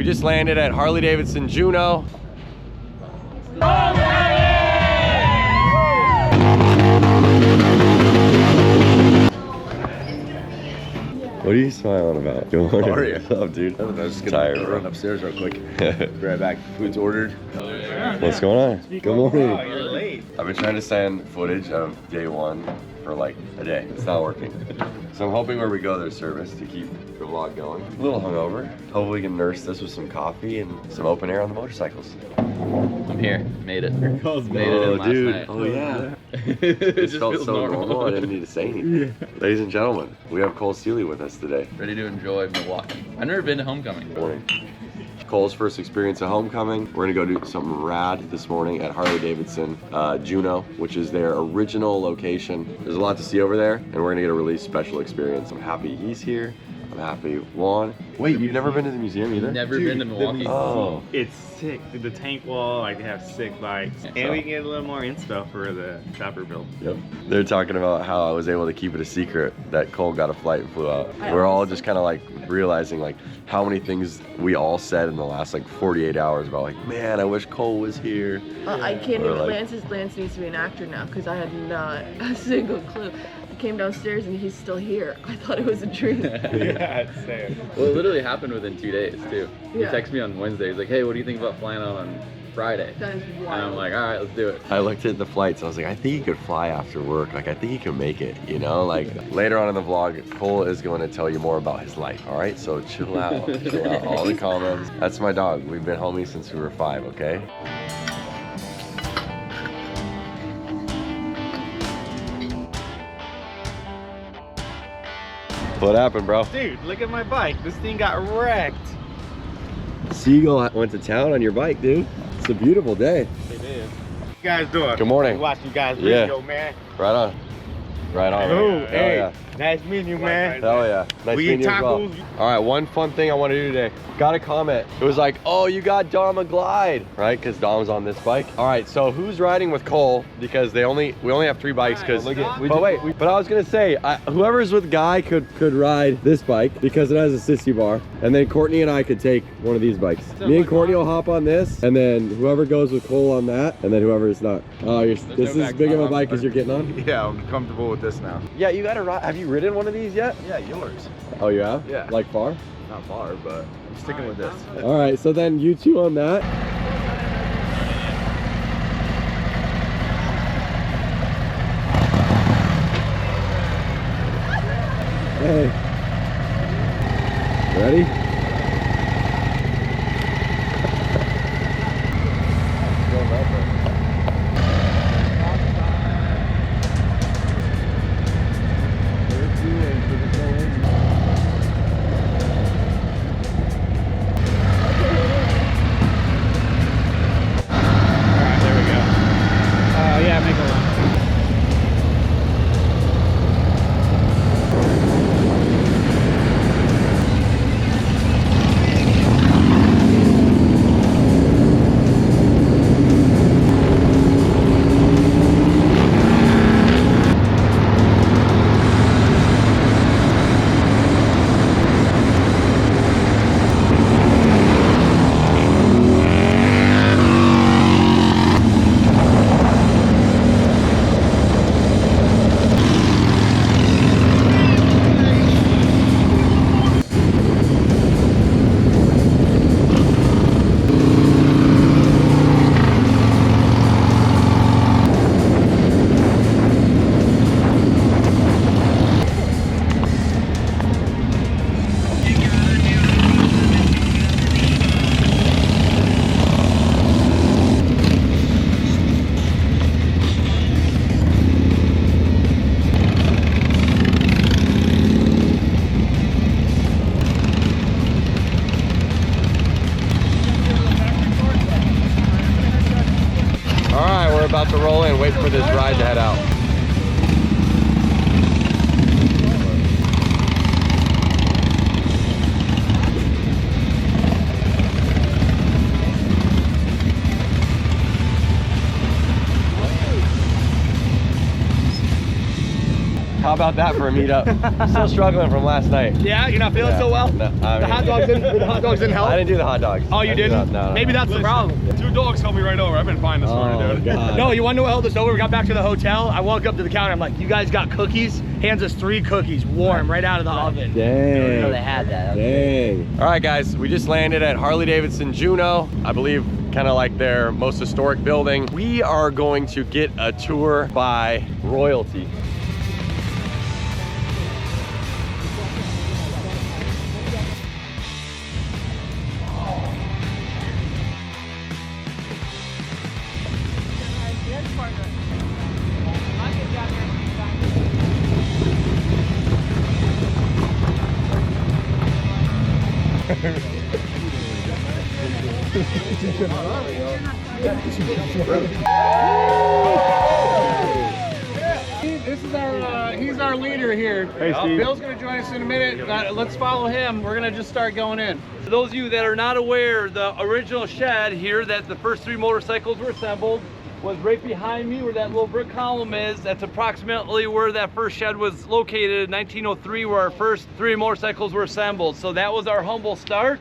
We just landed at Harley-Davidson Juneau. What are you smiling about? Good morning. How are you? What's up, dude? I was just gonna run upstairs real quick. Be right back. Food's ordered. What's going on? Good morning. Oh, you're late. I've been trying to send footage of day one for like a day. It's not working. So I'm hoping where we go there's service to keep the vlog going. A little hungover. Hopefully we can nurse this with some coffee and some open air on the motorcycles. I'm here. Made it. Made it Oh, in last dude. night. Oh, yeah. It This just felt feels so normal. I didn't need to say anything. Ladies and gentlemen, we have Cole Seeley with us today. Ready to enjoy Milwaukee. I've never been to Homecoming. Morning. Cole's first experience at Homecoming. We're gonna go do something rad this morning at Harley-Davidson Juneau, which is their original location. There's a lot to see over there, and we're gonna get a really special experience. I'm happy he's here. I'm happy Juan. Wait, you've never been to the museum either? Never been to Milwaukee. Oh. It's sick. The tank wall, like they have sick bikes. And we can get a little more inspo for the chopper build. Yep. They're talking about how I was able to keep it a secret that Cole got a flight and flew out. We're all just kind of like realizing like how many things we all said in the last like 48 hours about like, man, I wish Cole was here. I can't Or even. like- Lance needs to be an actor now because I had not a single clue. I came downstairs and he's still here. I thought it was a dream. Yeah, it's sad. Well, it literally happened within 2 days, too. He Yeah. texted me on Wednesday. He's like, hey, what do you think about flying out on Friday? That is And wild. I'm like, all right, let's do it. I looked at the flights. I was like, I think he could fly after work. Like, I think he can make it, you know? Like, later on in the vlog, Cole is going to tell you more about his life, all right? So chill out. Chill out. All the comments. That's my dog. We've been homies since we were 5, okay? What happened, bro? Dude, look at my bike. This thing got wrecked. Seagull went to town on your bike, dude. It's a beautiful day. It is. You guys doing? Good morning. Watch you guys Yeah. video, man. Right on. Right on. Oh, Hell hey. yeah. Nice meeting you, man. Hell yeah. Nice We meeting eat you as well. tacos. All right, one fun thing I want to do today. Got a comment. It was like, oh, you got Dom a Glide, right? Because Dom's on this bike. All right, so who's riding with Cole? Because we only have 3 bikes. Because but I was gonna say, whoever's with Guy could ride this bike because it has a sissy bar, and then Courtney and I could take one of these bikes. Me and Courtney will hop on this, and then whoever goes with Cole on that, and then whoever is not. Oh, this is as big of a bike as you're getting on. Yeah, I'm comfortable with this now. Yeah, you gotta ride. Have you ridden one of these yet? Yeah, yours. Oh, you have? Yeah. Like far? Not far, but I'm sticking with this. All right, so then you two on that. Hey. Ready? Alright, there we go. Yeah, make a left. All right, we're about to roll in, wait for this ride to head out. How about that for a meetup? I'm still struggling from last night. Yeah, you're not feeling so well? No, The hot dogs didn't help? I didn't do the hot dogs. Oh, you didn't? No. Maybe that's the problem. 2 dogs held me right over. I've been fine this morning, dude. God. No, you want to know what held us over? We got back to the hotel. I walked up to the counter. I'm like, you guys got cookies? Hands us 3 cookies, warm, right out of the oven. Dang. know they had that. Dang. All right, guys, we just landed at Harley-Davidson Juneau. I believe kind of like their most historic building. We are going to get a tour by royalty. This is he's our leader here. Hey, Steve. Bill's gonna join us in a minute. Let's follow him. We're gonna just start going in. For those of you that are not aware, the original shed here that the first 3 motorcycles were assembled was right behind me where that little brick column is. That's approximately where that first shed was located in 1903, where our first 3 motorcycles were assembled. So that was our humble start.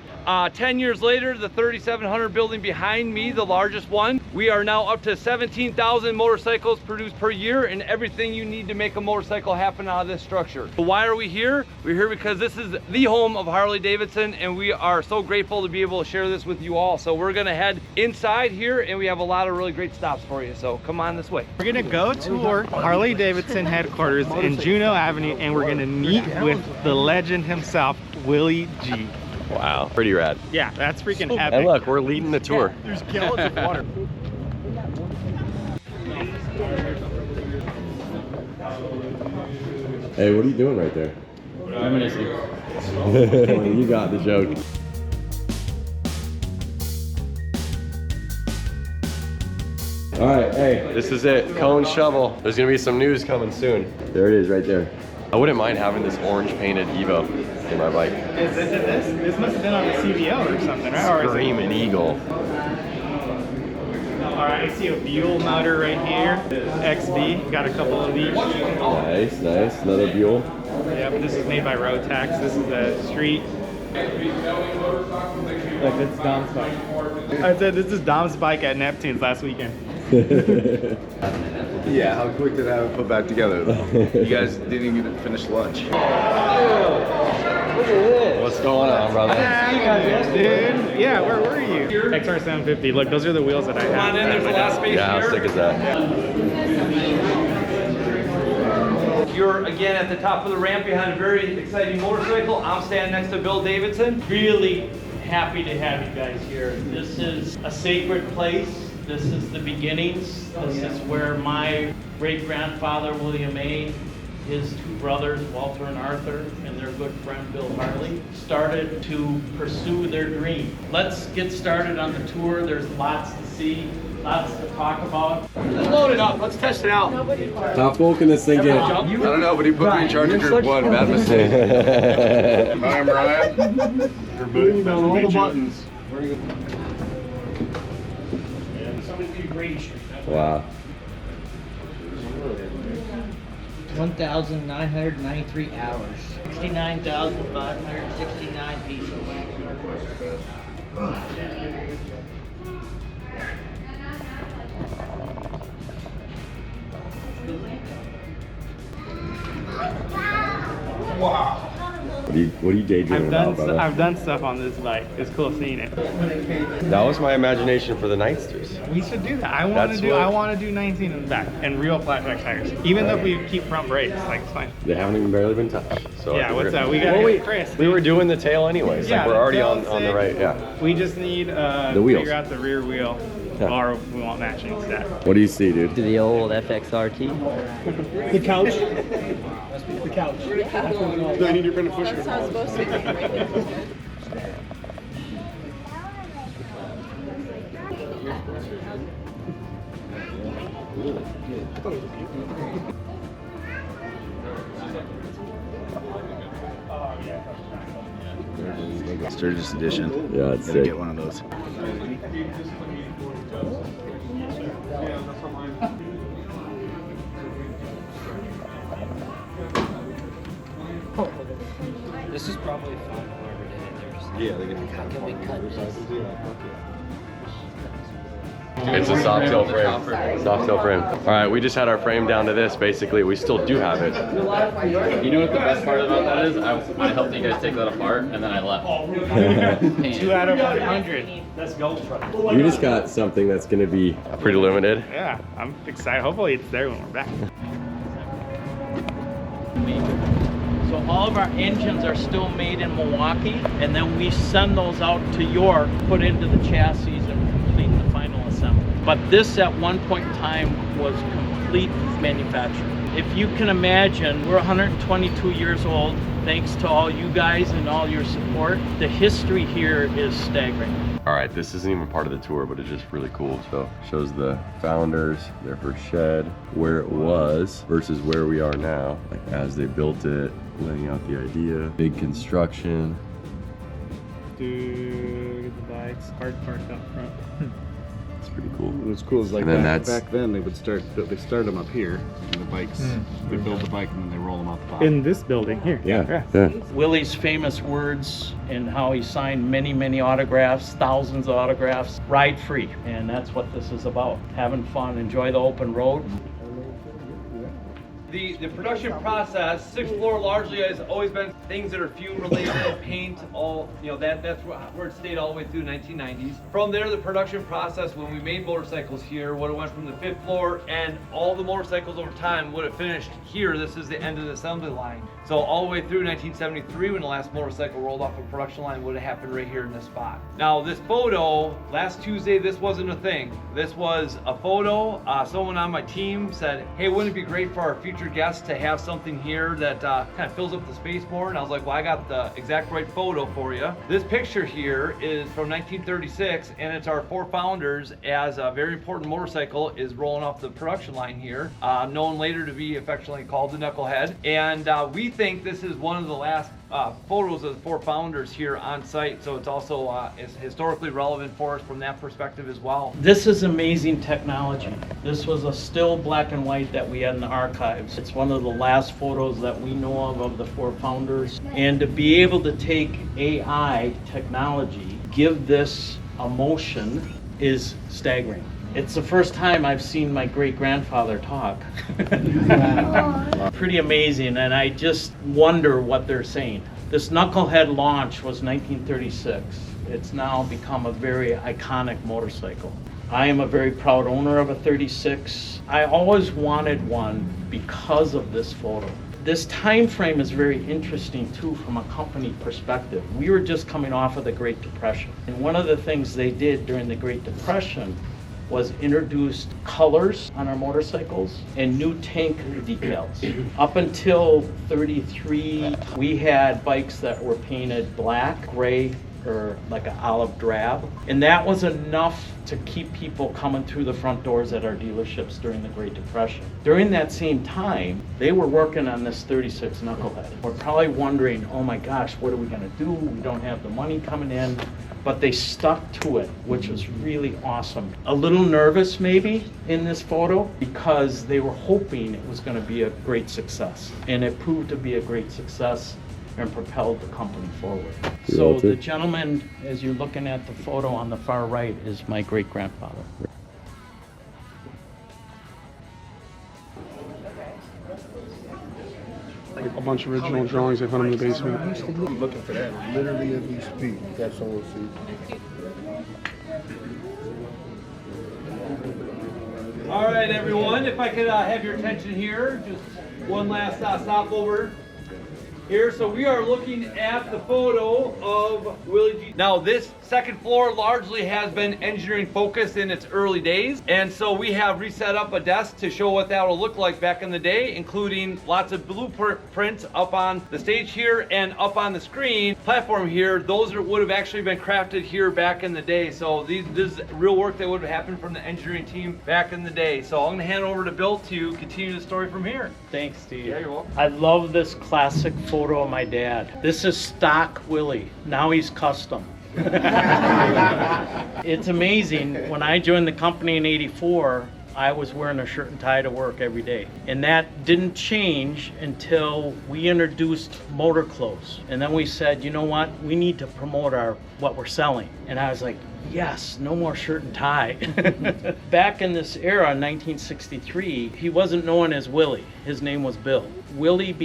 10 years later, the 3,700 building behind me, the largest one, we are now up to 17,000 motorcycles produced per year and everything you need to make a motorcycle happen out of this structure. Why are we here? We're here because this is the home of Harley-Davidson and we are so grateful to be able to share this with you all. So we're gonna head inside here and we have a lot of really great stops for you. So come on this way. We're gonna go tour Harley-Davidson headquarters in Juneau Avenue, and we're gonna meet with the legend himself, Willie G. Wow, pretty rad. Yeah, that's freaking epic. And look, we're leading the tour. There's gallons of water. Hey, what are you doing right there? Reminiscing. You got the joke. All right, hey, this is it. Cone shovel. There's gonna be some news coming soon. There it is, right there. I wouldn't mind having this orange painted Evo in my bike. Is this? This must have been on the CVO or something, right? Or is it- Screaming Eagle. All right, I see a Buell motor right here. XB, got a couple of these. Nice, nice. Another Buell. Yep, this is made by Rotax. This is a street. Look, that's Dom's bike. I said this is Dom's bike at Neptune's last weekend. Yeah, how quick did I have it put back together? You guys didn't even finish lunch. What's going on, brother? Dude, yeah, where were you? XR 750. Look, those are the wheels that I have. Come on in, there's a lot of space Yeah, how here. sick is that? You're again at the top of the ramp behind a very exciting motorcycle. I'm standing next to Bill Davidson. Really happy to have you guys here. This is a sacred place. This is the beginnings. This is where my great-grandfather, William A., his 2 brothers, Walter and Arthur, and their good friend, Bill Harley, started to pursue their dream. Let's get started on the tour. There's lots to see, lots to talk about. Let's load it up. Let's test it out. How full can this thing get? I don't know, but he put me in charge of group 1. Bad mistake. I'm Ryan. All the buttons. Wow. 1,993 hours. 69,569 pieces. Wow. What are you daydreaming about, brother? I've done stuff on this bike. It's cool seeing it. That was my imagination for the Nightsters. We should do that. I want to do 19 in the back and real flat track tires. Even though we keep front brakes, like it's fine. They haven't even barely been touched. So Yeah, I think what's we're- up? We gotta get Chris, We dude. were doing the tail anyways. Yeah, like we're the already tail's on the sick. right. Yeah. We just need The wheels. figure out the rear wheel, Yeah. or we won't matching instead. What do you see, dude? To the old FXRT. The couch. The couch. Do I need your pen to push That's how it's supposed to be, right there. Sturgis edition. Yeah, it's Gotta sick. get one of those. This is probably fun, whoever did it. They're just Yeah, they get how can we cut this? It's a soft tail frame. Soft tail frame. All right, we just had our frame down to this. Basically, we still do have it. You know what the best part about that is? I helped you guys take that apart, and then I left. 2 out of 100. That's gold for us. You just got something that's going to be pretty limited. Yeah, I'm excited. Hopefully it's there when we're back. So all of our engines are still made in Milwaukee, and then we send those out to York, put into the chassis, and complete the final assembly. But this at one point in time was complete manufacturing. If you can imagine, we're 122 years old, thanks to all you guys and all your support. The history here is staggering. All right, this isn't even part of the tour, but it's just really cool. So shows the founders, their first shed, where it was versus where we are now. Like as they built it, laying out the idea, big construction. Dude, look at the bikes, hard parked up front. It's pretty cool. What's cool is like And then back then they start them up here, and the bikes, they build the bike and then they roll them out the top. In this building here. Yeah. Willie's famous words and how he signed many, many autographs, thousands of autographs, ride free. And that's what this is about. Having fun, enjoy the open road. The production process, 6th floor largely has always been things that are fume related, paint, all, you know, that's where it stayed all the way through the 1990s. From there, the production process, when we made motorcycles here, would have went from the 5th floor, and all the motorcycles over time would have finished here. This is the end of the assembly line. So all the way through 1973, when the last motorcycle rolled off the production line, would have happened right here in this spot. Now this photo, last Tuesday, this wasn't a thing. This was a photo. Someone on my team said, hey, wouldn't it be great for our future guests to have something here that kind of fills up the space more? And I was like, well, I got the exact right photo for you. This picture here is from 1936, and it's our 4 founders as a very important motorcycle is rolling off the production line here, known later to be affectionately called the Knucklehead. And we think this is one of the last photos of the 4 founders here on site, so it's also is historically relevant for us from that perspective as well. This is amazing technology. This was a still black and white that we had in the archives. It's one of the last photos that we know of the 4 founders. And to be able to take AI technology, give this a motion is staggering. It's the first time I've seen my great-grandfather talk. Pretty amazing, and I just wonder what they're saying. This Knucklehead launch was 1936. It's now become a very iconic motorcycle. I am a very proud owner of a 36. I always wanted one because of this photo. This time frame is very interesting too from a company perspective. We were just coming off of the Great Depression, and one of the things they did during the Great Depression was introduced colors on our motorcycles and new tank decals. Up until 33, we had bikes that were painted black, gray, or like an olive drab. And that was enough to keep people coming through the front doors at our dealerships during the Great Depression. During that same time, they were working on this 36 Knucklehead. We're probably wondering, oh my gosh, what are we gonna do? We don't have the money coming in. But they stuck to it, which was really awesome. A little nervous maybe in this photo because they were hoping it was gonna be a great success. And it proved to be a great success and propelled the company forward. So the gentleman, as you're looking at the photo on the far right, is my great-grandfather. A bunch of original drawings I found in the basement. I'm looking for that literally as we speak. That's all we'll see. All right, everyone, if I could have your attention here, just one last stopover here. So we are looking at the photo of Willie G. Now this second floor largely has been engineering focused in its early days, and so we have reset up a desk to show what that will look like back in the day, including lots of blueprints up on the stage here and up on the screen platform here. Those would have actually been crafted here back in the day. So this is real work that would have happened from the engineering team back in the day. So I'm going to hand over to Bill to continue the story from here. Thanks, Steve. Yeah, you're welcome. I love this classic photo of my dad. This is stock Willie. Now he's custom. It's amazing. When I joined the company in '84, I was wearing a shirt and tie to work every day. And that didn't change until we introduced motor clothes. And then we said, you know what, we need to promote what we're selling. And I was like, yes, no more shirt and tie. Back in this era, in 1963, he wasn't known as Willie. His name was Bill. Willie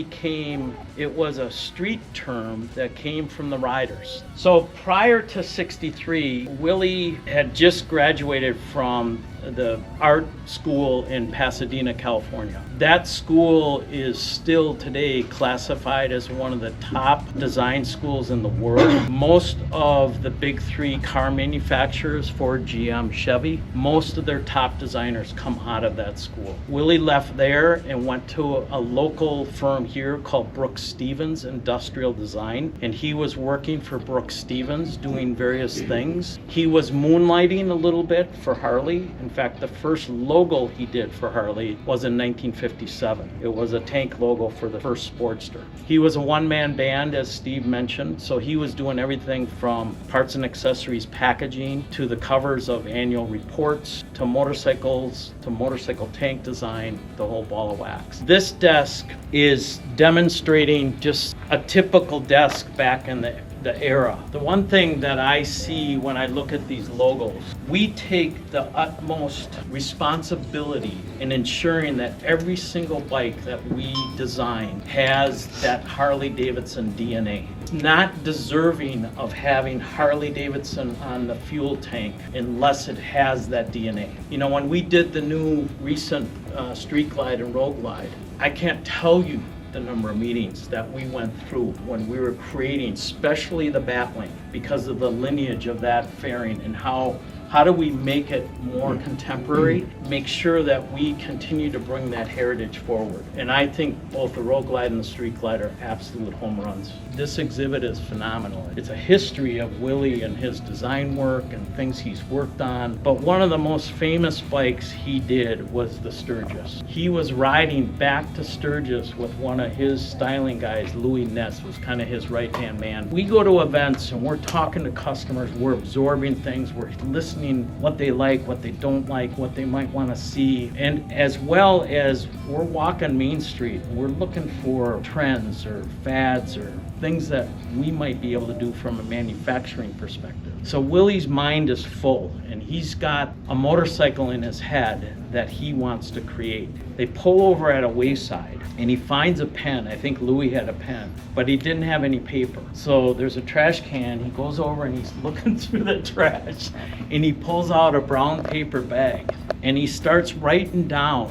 it was a street term that came from the riders. So prior to 63, Willie had just graduated from the art school in Pasadena, California. That school is still today classified as one of the top design schools in the world. Most of the big three car manufacturers, Ford, GM, Chevy, most of their top designers come out of that school. Willie left there and went to a local firm here called Brooks Stevens Industrial Design, and he was working for Brooks Stevens doing various things. He was moonlighting a little bit for Harley. In fact, the first logo he did for Harley was in 1957. It was a tank logo for the first Sportster. He was a one-man band, as Steve mentioned, so he was doing everything from parts and accessories packaging to the covers of annual reports to motorcycles to motorcycle tank design, the whole ball of wax. This desk is demonstrating just a typical desk back in the era. The one thing that I see when I look at these logos, we take the utmost responsibility in ensuring that every single bike that we design has that Harley-Davidson DNA. It's not deserving of having Harley-Davidson on the fuel tank unless it has that DNA. You know, when we did the new recent Street Glide and Road Glide, I can't tell you the number of meetings that we went through when we were creating, especially the Batwing, because of the lineage of that fairing and how do we make it more contemporary, make sure that we continue to bring that heritage forward. And I think both the Road Glide and the Street Glide are absolute home runs. This exhibit is phenomenal. It's a history of Willie and his design work and things he's worked on. But one of the most famous bikes he did was the Sturgis. He was riding back to Sturgis with one of his styling guys, Louis Ness, was kind of his right-hand man. We go to events and we're talking to customers, we're absorbing things, we're listening what they like, what they don't like, what they might want to see. And as well as we're walking Main Street, we're looking for trends or fads or things that we might be able to do from a manufacturing perspective. So Willie's mind is full and he's got a motorcycle in his head that he wants to create. They pull over at a wayside and he finds a pen. I think Louis had a pen, but he didn't have any paper. So there's a trash can. He goes over and he's looking through the trash and he pulls out a brown paper bag and he starts writing down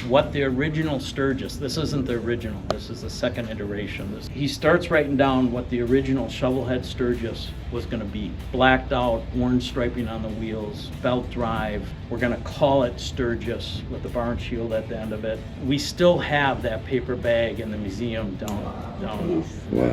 what the original Sturgis, this isn't the original, this is the second iteration. He starts writing down what the original shovelhead Sturgis was going to be. Blacked out, orange striping on the wheels, belt drive. We're going to call it Sturgis with the barn shield at the end of it. We still have that paper bag in the museum down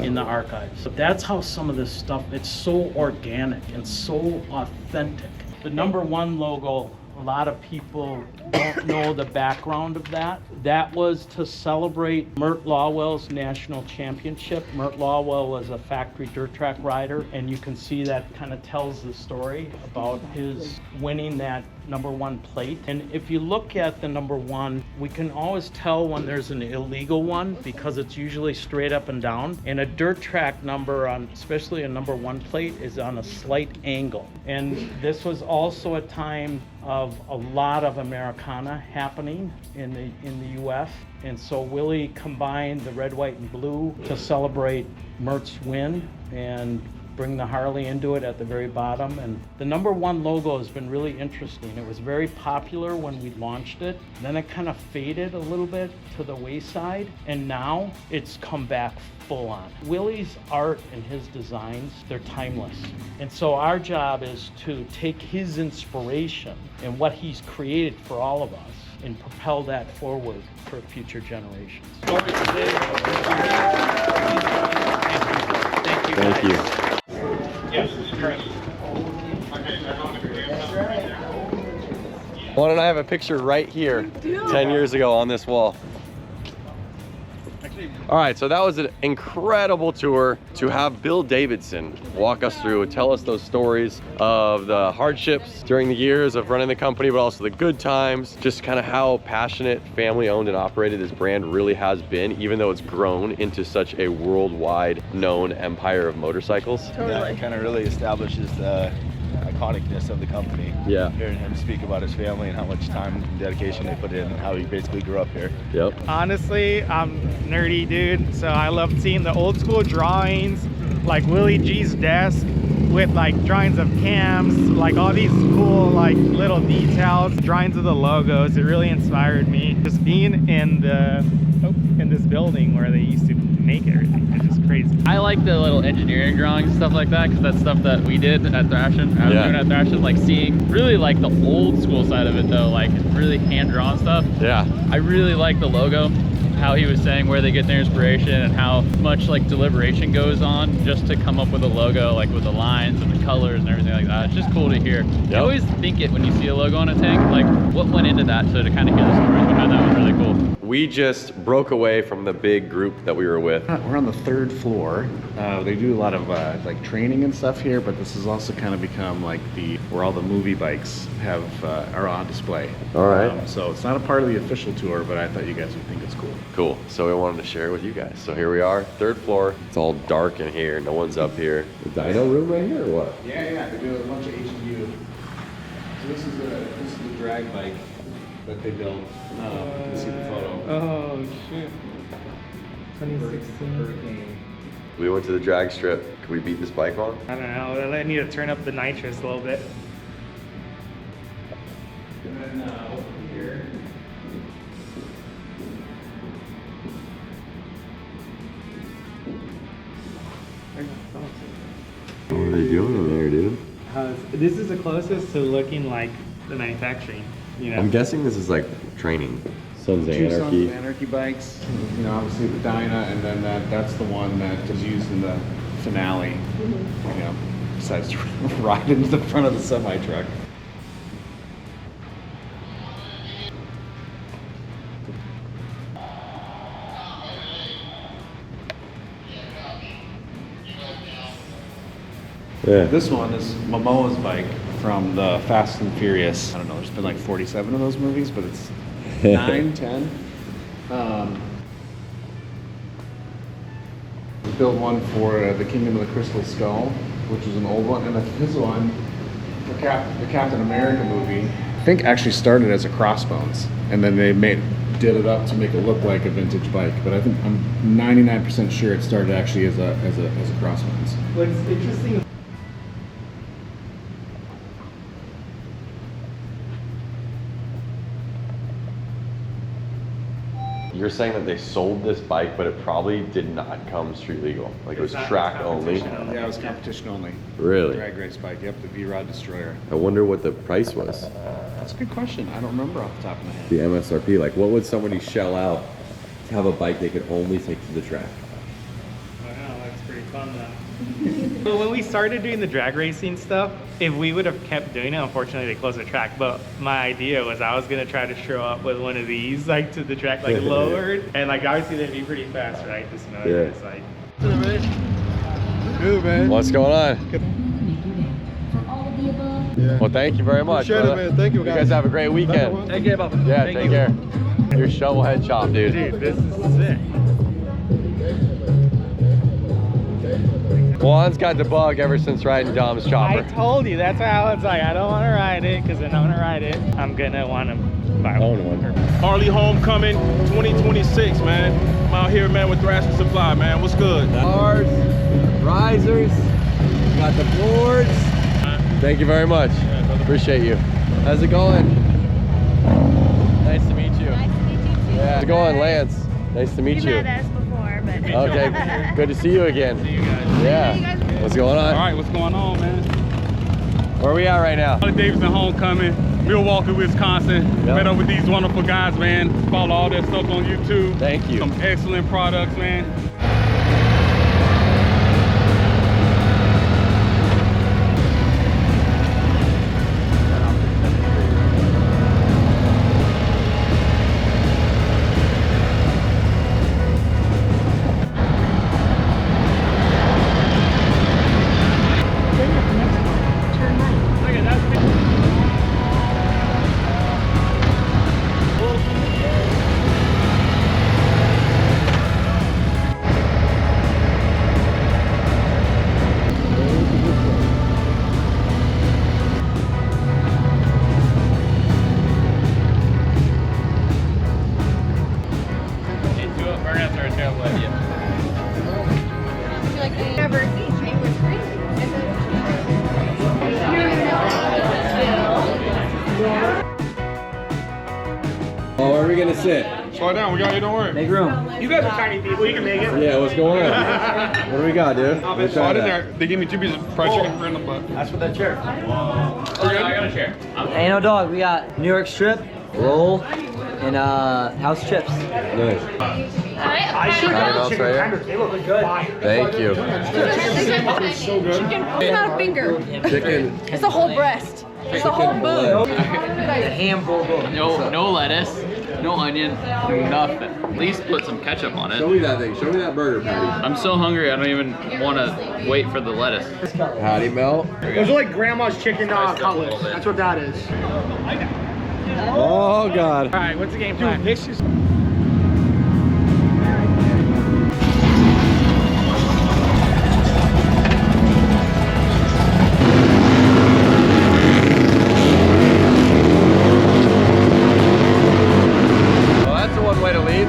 in the archives. So that's how some of this stuff, it's so organic and so authentic. The number one logo, a lot of people don't know the background of that. That was to celebrate Mert Lawwell's national championship. Mert Lawwell was a factory dirt track rider, and you can see that kind of tells the story about his winning that number one plate. And if you look at the number one, we can always tell when there's an illegal one because it's usually straight up and down. And a dirt track number, especially a number one plate, is on a slight angle. And this was also a time of a lot of Americana happening in the US. And so Willie combined the red, white, and blue to celebrate Mert's win and bring the Harley into it at the very bottom. And the number one logo has been really interesting. It was very popular when we launched it. Then it kind of faded a little bit to the wayside, and now it's come back full on. Willie's art and his designs, they're timeless. And so our job is to take his inspiration and what he's created for all of us and propel that forward for future generations. Thank you. Yes, this is Chris. Juan and I have a picture right here 10 years ago on this wall. All right, so that was an incredible tour. To have Bill Davidson walk us through and tell us those stories of the hardships during the years of running the company, but also the good times, just kind of how passionate, family owned and operated this brand really has been, even though it's grown into such a worldwide known empire of motorcycles. Totally. Yeah, it kind of really establishes the iconicness of the company. Yeah. Hearing him speak about his family and how much time and dedication they put in and how he basically grew up here. Yep. Honestly, I'm nerdy, dude. So I love seeing the old school drawings, like Willie G's desk with like drawings of cams, like all these cool like little details, drawings of the logos. It really inspired me. Just being in this building where they used to make everything. It's just crazy. I like the little engineering drawings and stuff like that, because that's stuff that we did at Thrashin. I was doing at Thrashin, like seeing really like the old school side of it though, like really hand-drawn stuff. Yeah. I really like the logo, how he was saying where they get their inspiration and how much like deliberation goes on just to come up with a logo, like with the lines and the colors and everything like that. It's just cool to hear. You always think it when you see a logo on a tank, like what went into that, so to kind of hear the stories behind that was really cool. We just broke away from the big group that we were with. We're on the 3rd floor. They do a lot of like training and stuff here, but this has also kind of become like where all the movie bikes are on display. All right. So it's not a part of the official tour, but I thought you guys would think it's cool. Cool. So we wanted to share it with you guys. So here we are, 3rd floor. It's all dark in here. No one's up here. The dyno room right here or what? Yeah. They do a bunch of HDU. So this is the drag bike that they built. You can see the photo. Oh shit. 2016. Hurricane. We went to the drag strip. Can we beat this bike on? I don't know. I need to turn up the nitrous a little bit. And then over here. What are they doing in there, dude? This is the closest to looking like the manufacturing, you know. I'm guessing this is like training. Sons of Two Sons Anarchy. of Anarchy bikes. You know, obviously the Dyna, and then that's the one that is used in the finale. You know, decides to ride into the front of the semi truck. Yeah. This one is Momoa's bike from the Fast and Furious. I don't know, there's been like 47 of those movies, but it's 9, 10. We built one for the Kingdom of the Crystal Skull, which was an old one, and this one, the Captain America movie, I think actually started as a Crossbones, and then they did it up to make it look like a vintage bike. But I think I'm 99% sure it started actually as a Crossbones. What's interesting. You're saying that they sold this bike, but it probably did not come street legal. Like it was track only. Yeah, it was competition only. Really? Drag race bike, yep, the V-Rod Destroyer. I wonder what the price was. That's a good question. I don't remember off the top of my head. The MSRP, like what would somebody shell out to have a bike they could only take to the track? Wow, that's pretty fun though. Well, when we started doing the drag racing stuff, if we would have kept doing it, unfortunately they closed the track, but my idea was I was gonna try to show up with one of these like to the track, like lowered, and like obviously they'd be pretty fast, right? This motor is like Good, man. What's going on? Well, thank you very much. Appreciate it, man. Thank you, You guys have a great weekend. Take care, Bob. Yeah, take care. Your shovelhead chop, dude. Dude, this is sick. Juan's got the bug ever since riding Dom's chopper. I told you, that's why I was like, I don't want to ride it, because then I'm gonna ride it, I'm gonna want to buy one. Harley Homecoming 2026, man. I'm out here, man, with Thrashin Supply, man. What's good? Bars, risers, got the boards. Thank you very much. Appreciate you. How's it going? Nice to meet you. Nice to meet you too. Yeah. How's it going, Lance? Nice to meet you. We met us before, but Okay, good to see you again. See you guys. Yeah. What's going on? All right, what's going on, man? Where are we at right now? Harley-Davidson Homecoming, Milwaukee, Wisconsin. Yep. Met up with these wonderful guys, man. Follow all their stuff on YouTube. Thank you. Some excellent products, man. sit. Slow down, we got you, don't worry. Make room. You guys are tiny people, you can make it. Yeah, what's going on? What do we got, dude? Slide in there. They gave me 2 pieces of fried chicken for in the butt. That's for that chair. I got a chair. Ain't no dog. We got New York strip, roll, and house chips. Nice. I should have chicken tenders. They look good. Thank you. It's so good. It's not a finger. Chicken. It's a whole breast. It's a whole bone. Ham bowl. No lettuce, no onion, nothing. At least put some ketchup on it. Show me that thing. Show me that burger patty. I'm so hungry, I don't even want to wait for the lettuce. Patty melt. Those are like grandma's chicken cutlets. That's what that is. Oh God. All right, what's the game plan? This is. Well, that's the one way to lead.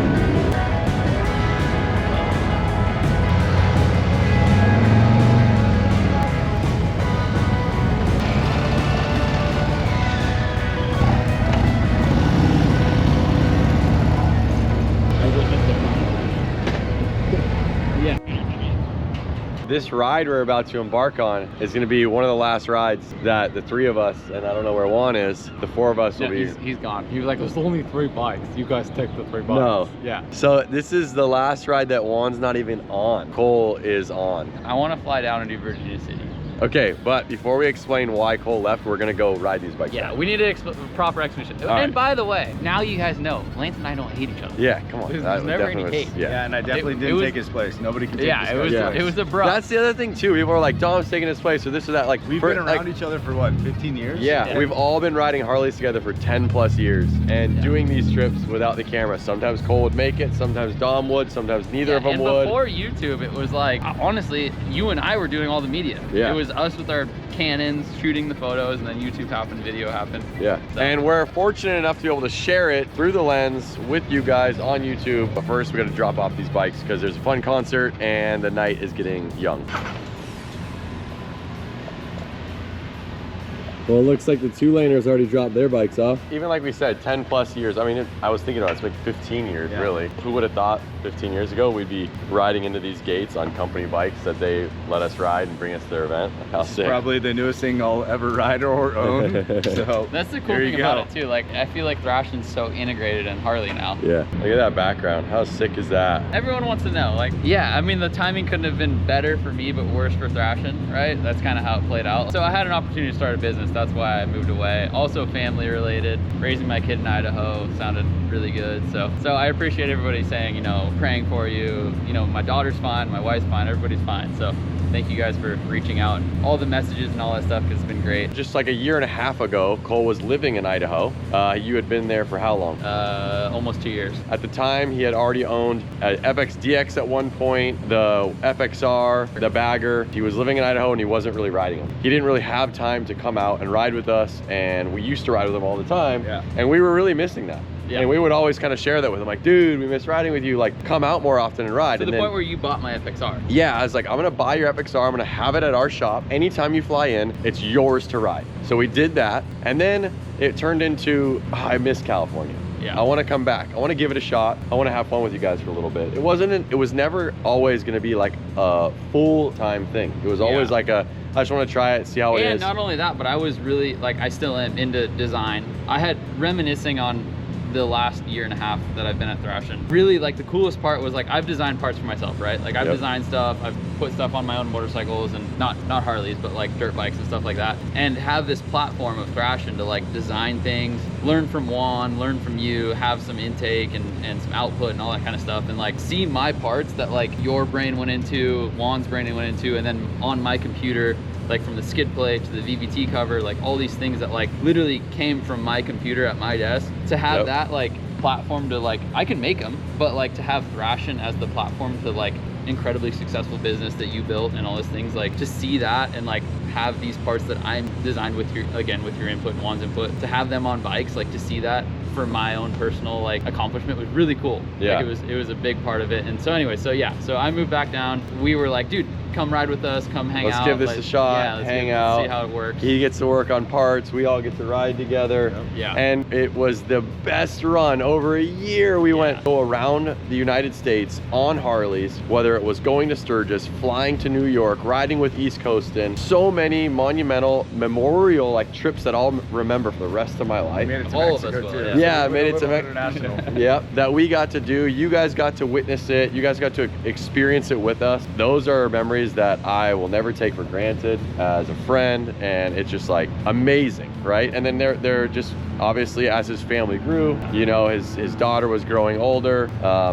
This ride we're about to embark on is going to be one of the last rides that the 3 of us, and I don't know where Juan is, the 4 of us will be. He's gone. He was like, there's only 3 bikes. You guys take the 3 bikes. No. Yeah. So this is the last ride that Juan's not even on. Cole is on. I want to fly down and do Virginia City. Okay, but before we explain why Cole left, we're gonna go ride these bikes. Yeah, we need a proper explanation. All right. And by the way, now you guys know, Lance and I don't hate each other. Yeah, come on. There's That never any definitely hate. was- yeah. And I definitely didn't take his place. Nobody can take his place. It was a bruh. That's the other thing too. People are like, Dom's taking his place or this or that. Like We've been around each other for what, 15 years? Yeah, we've all been riding Harleys together for 10 plus years and doing these trips without the camera. Sometimes Cole would make it, sometimes Dom would, sometimes neither of them and would. before YouTube, it was like, honestly, you and I were doing all the media. Yeah. It was us with our Canons shooting the photos, and then YouTube happened, video happened. Yeah, So- and we're fortunate enough to be able to share it through the lens with you guys on YouTube. But first we gotta drop off these bikes because there's a fun concert and the night is getting young. Well, it looks like the 2-laners already dropped their bikes off. Even like we said, 10 plus years. I mean, I was thinking about it's like 15 years, really. Who would have thought 15 years ago we'd be riding into these gates on company bikes that they let us ride and bring us to their event? How sick. Probably the newest thing I'll ever ride or own. So That's the cool thing about it too. Like, I feel like Thrashin's so integrated in Harley now. Yeah, look at that background. How sick is that? Everyone wants to know, like, yeah, I mean, the timing couldn't have been better for me, but worse for Thrashin, right? That's kind of how it played out. So I had an opportunity to start a business. That's why I moved away. Also family related. Raising my kid in Idaho sounded really good. So I appreciate everybody saying, you know, praying for you. You know, my daughter's fine, my wife's fine, everybody's fine. So thank you guys for reaching out. All the messages and all that stuff has been great. Just like a year and a half ago, Cole was living in Idaho. You had been there for how long? Almost 2 years. At the time, he had already owned an FXDX at one point, the FXR, the Bagger. He was living in Idaho and he wasn't really riding them. He didn't really have time to come out and ride with us, and we used to ride with him all the time. Yeah. And we were really missing that. Yeah. And we would always kind of share that with him, like, dude, we miss riding with you, like, come out more often and ride. To and the point where you bought my FXR. Yeah, I was like, I'm gonna buy your FXR, I'm gonna have it at our shop. Anytime you fly in, it's yours to ride. So we did that, and then it turned into, I miss California. Yeah. I wanna come back. I wanna give it a shot. I wanna have fun with you guys for a little bit. It was never always gonna be like a full-time thing. It was always like I just want to try it, see how it is. And not only that, but I was really, like, I still am into design. I had reminiscing on the last year and a half that I've been at Thrashin. Really, like, the coolest part was, like, I've designed parts for myself, right? Like, I've designed stuff, I've put stuff on my own motorcycles, and not Harleys, but like dirt bikes and stuff like that. And have this platform of Thrashin to, like, design things, learn from Juan, learn from you, have some intake and some output and all that kind of stuff, and, like, see my parts that, like, your brain went into, Juan's brain went into, and then on my computer, like, from the skid plate to the VVT cover, like, all these things that, like, literally came from my computer at my desk. To have that, like, platform to, like, I can make them, but, like, to have Thrashin as the platform to, like, incredibly successful business that you built and all these things, like, to see that and, like, have these parts that I'm designed with your input and Juan's input, to have them on bikes, like, to see that for my own personal, like, accomplishment was really cool. Yeah. Like, it was a big part of it. And so anyway, so I moved back down. We were like, dude, come ride with us, come hang out. Let's give this a shot, hang out. See how it works. He gets to work on parts. We all get to ride together. Yeah. And it was the best run. Over a year, we went around the United States on Harleys, whether it was going to Sturgis, flying to New York, riding with East Coastin. So many monumental, memorial like trips that I'll remember for the rest of my life. Made it to All of Mexico us too. will, Yeah, I made it to international. Yep, that we got to do. You guys got to witness it. You guys got to experience it with us. Those are memories that I will never take for granted as a friend, and it's just like amazing, right? And then they're just obviously as his family grew, you know, his daughter was growing older,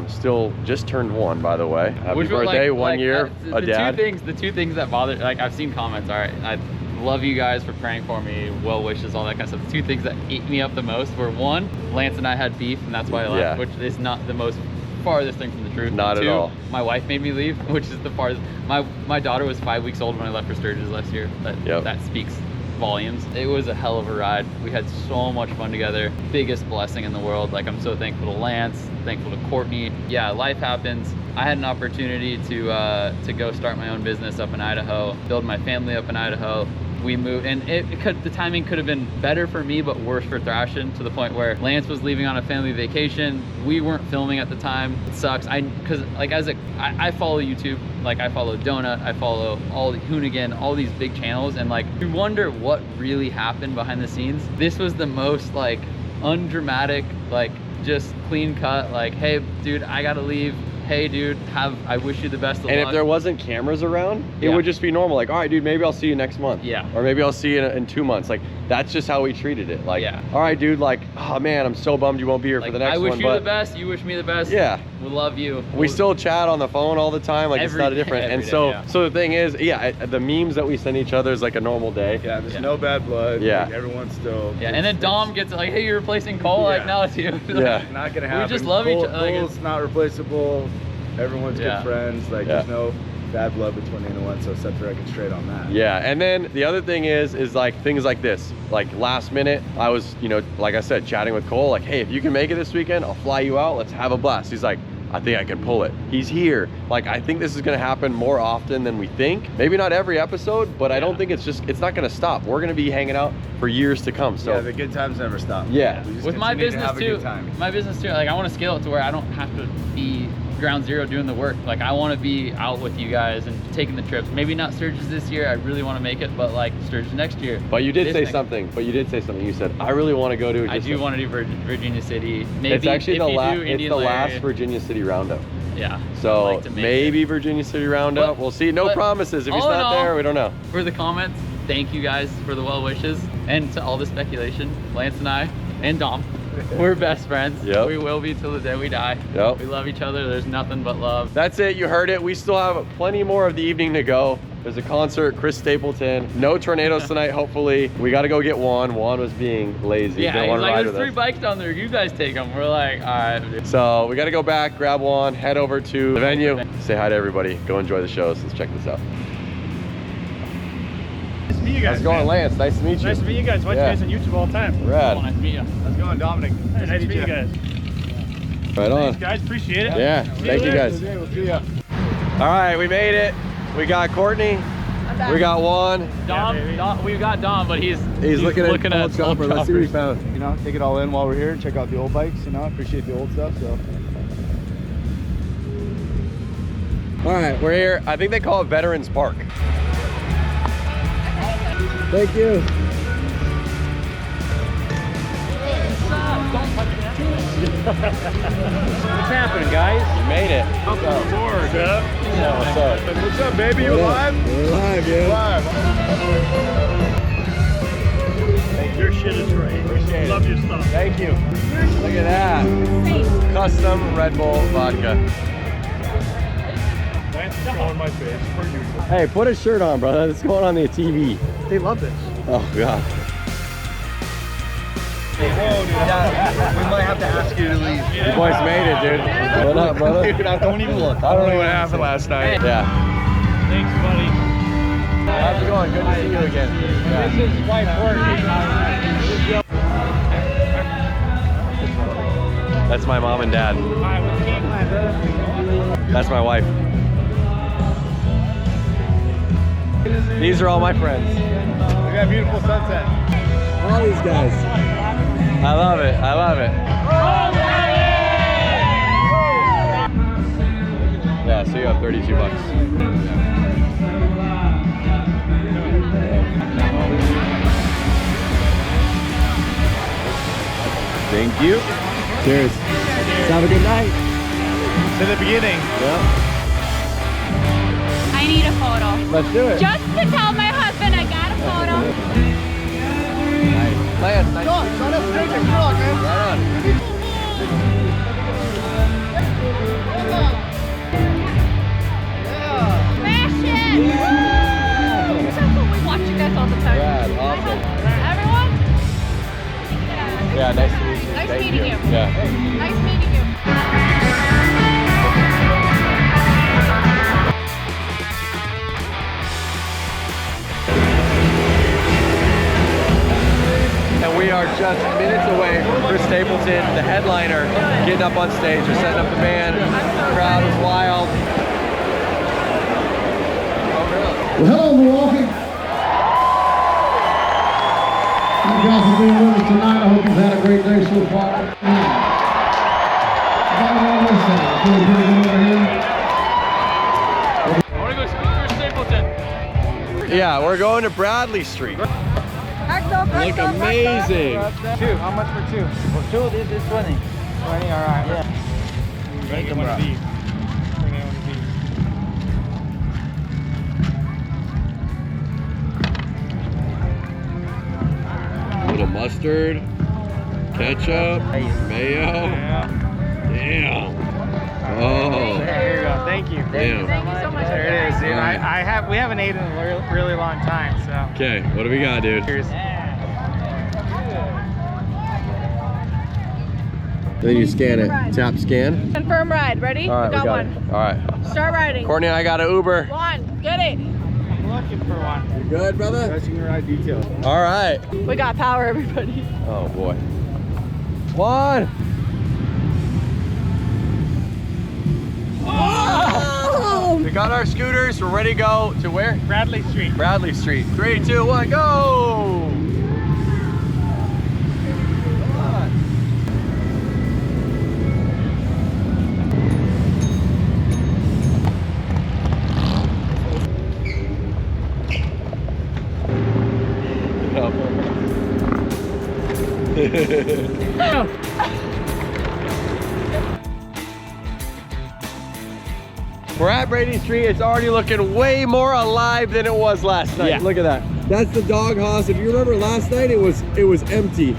still just turned 1, by the way. Happy birthday, 1 year, a dad. The two things that bother, like I've seen comments, all right, I love you guys for praying for me, well wishes, all that kind of stuff. The two things that ate me up the most were, one, Lance and I had beef, and that's why I left, which is not the most farthest thing from the truth. Not at all. My wife made me leave, which is the farthest. My daughter was 5 weeks old when I left for Sturgis last year. That speaks volumes. It was a hell of a ride. We had so much fun together. Biggest blessing in the world. Like, I'm so thankful to Lance, thankful to Courtney. Yeah, life happens. I had an opportunity to go start my own business up in Idaho, build my family up in Idaho. We moved, and the timing could have been better for me, but worse for Thrashin, to the point where Lance was leaving on a family vacation. We weren't filming at the time. It sucks. Because like I follow YouTube, like I follow Donut, I follow all the Hoonigan, all these big channels, and like you wonder what really happened behind the scenes. This was the most like undramatic, like just clean cut, like, hey dude, I gotta leave. Hey dude, I wish you the best of luck. And if there wasn't cameras around, it would just be normal. Like, all right, dude, maybe I'll see you next month. Yeah. Or maybe I'll see you in 2 months. Like, that's just how we treated it. Like, all right, dude, like, oh man, I'm so bummed you won't be here for the next one. I wish you the best, you wish me the best. Yeah. We love you. We still chat on the phone all the time. Like, it's not different. And so the thing is, the memes that we send each other is like a normal day. Yeah, there's no bad blood. Yeah. Like, everyone's still. Yeah, and then Dom gets like, hey, you're replacing Cole? Like, no, it's you. Yeah. Not gonna happen. We just love each other. Cole's not replaceable. Everyone's good friends. Like, there's no bad blood between anyone, so set the record straight on that. Yeah, and then the other thing is like things like this. Like last minute, I was, you know, like I said, chatting with Cole, like, hey, if you can make it this weekend, I'll fly you out. Let's have a blast. He's like, I think I can pull it. He's here. Like, I think this is gonna happen more often than we think. Maybe not every episode, but I don't think it's not gonna stop. We're gonna be hanging out for years to come. So yeah, the good times never stop. Yeah. With my business too, like I wanna scale it to where I don't have to be ground zero doing the work. Like, I want to be out with you guys and taking the trips. Maybe not Sturgis this year, I really want to make it, but like Sturgis next year. But you did say something. You said, I really want to go to I do want to do Virginia City. Maybe it's actually it's the last Virginia City roundup. Yeah. So like maybe Virginia City roundup. We'll see. No promises. If he's not there, we don't know. For the comments, thank you guys for the well wishes, and to all the speculation, Lance and I and Dom, we're best friends. Yep. We will be till the day we die. Yep. We love each other. There's nothing but love. That's it. You heard it. We still have plenty more of the evening to go. There's a concert, Chris Stapleton. No tornadoes tonight, hopefully. We got to go get Juan. Juan was being lazy. Yeah, Didn't want to like, ride there's with 3 us. bikes down there. You guys take them. We're like, all right. So we got to go back, grab Juan, head over to the venue, say hi to everybody, go enjoy the shows. Let's check this out. Nice to meet you guys. How's it going, Lance? Nice to meet you. Nice to meet you guys. Watch you guys on YouTube all the time. Rad. Nice to meet you. How's it going, Dominic? Nice to meet you guys. Right on. Thanks, guys. Appreciate it. Yeah, thank you guys. We'll see ya. All right, we made it. We got Courtney. We got Juan. Dom, we've got Dom, but he's looking at old Let's see what we choppers. found. You know, take it all in while we're here. Check out the old bikes. You know, appreciate the old stuff. So. All right, we're here. I think they call it Veterans Park. Thank you. What's happening, guys? You made it. Welcome aboard. Yeah, what's up? What's up, baby? You alive? We're live, yeah. Live. Your shit is great. Appreciate Love it. your stuff. Thank you. Look at that. Custom Red Bull vodka. Lance is on my face. Per usual. Hey, put a shirt on, brother. It's going on the TV. They love this. Oh, God. Whoa, dude. Yeah, we might have to ask you to leave. You boys made it, dude. What up, brother? Dude, don't even look. I don't know what happened last night. Yeah. Thanks, buddy. How's it going? Good to see you again. Yeah. This is wife That's my mom and dad. That's my wife. These are all my friends. We got a beautiful sunset. All these guys. I love it. I love it. Yeah, so you have 32 bucks. Thank you. Cheers. Have a good night. To the beginning. Yep. I need a photo. Let's do it. Just to tell my husband I got a photo. Nice. Lance, nice. Go, let's drink it. Come on, man. Right on. Smash it! We watch you guys all the time. Rad, awesome. Everyone? Yeah, nice to meet you. Nice Thank meeting you. Yeah. Nice meeting you. And we are just minutes away from Chris Stapleton, the headliner, getting up on stage. We're setting up the band. The crowd is wild. Well, hello, Milwaukee. Thank you guys for being with us tonight. I hope you've had a great day so far. Feeling pretty good over here. I want to go see Chris Stapleton. Yeah, we're going to Bradley Street. Look amazing. Two. How much for two? For two, this is 20. 20. All right. Yeah. Make them one of these. Little mustard, ketchup, mayo. Damn. Oh. There you go. Thank you. Damn. Thank you so much. There it is, dude. All right. We haven't ate in a really long time, so. Okay, what do we got, dude? Cheers. Then you scan it. Tap scan. Confirm ride. Ready? All right, we got it. one. All right. Start riding. Courtney, I got an Uber. One. Get it. I'm looking for one. You good, brother? Touching the right detail. All right. We got power, everybody. Oh boy. One. Oh! We got our scooters. We're ready to go to where? Bradley Street. Bradley Street. 3, 2, 1, go! We're at Brady Street. It's already looking way more alive than it was last night. Yeah. Look at that. That's the dog house. If you remember last night, it was empty.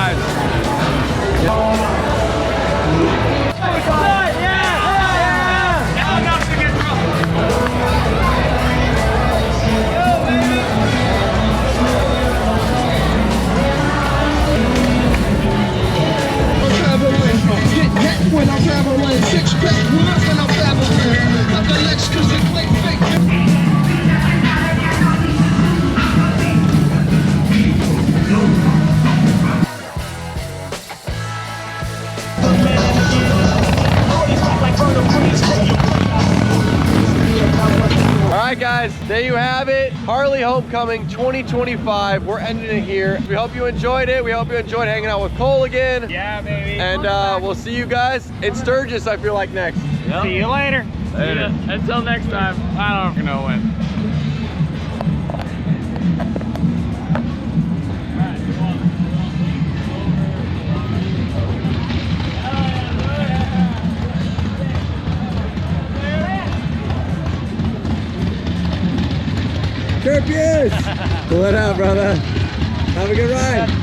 guys. When I'm traveling, six pack when I'm traveling, got the Lex 'cause they play fake. All right, guys, there you have it. Harley Homecoming 2025. We're ending it here. We hope you enjoyed it. We hope you enjoyed hanging out with Cole again. Yeah, baby. And we'll see you guys in Sturgis, I feel like, next. Yep. See you later. Later. Yeah, until next time. I don't know when. What up, brother? Have a good ride.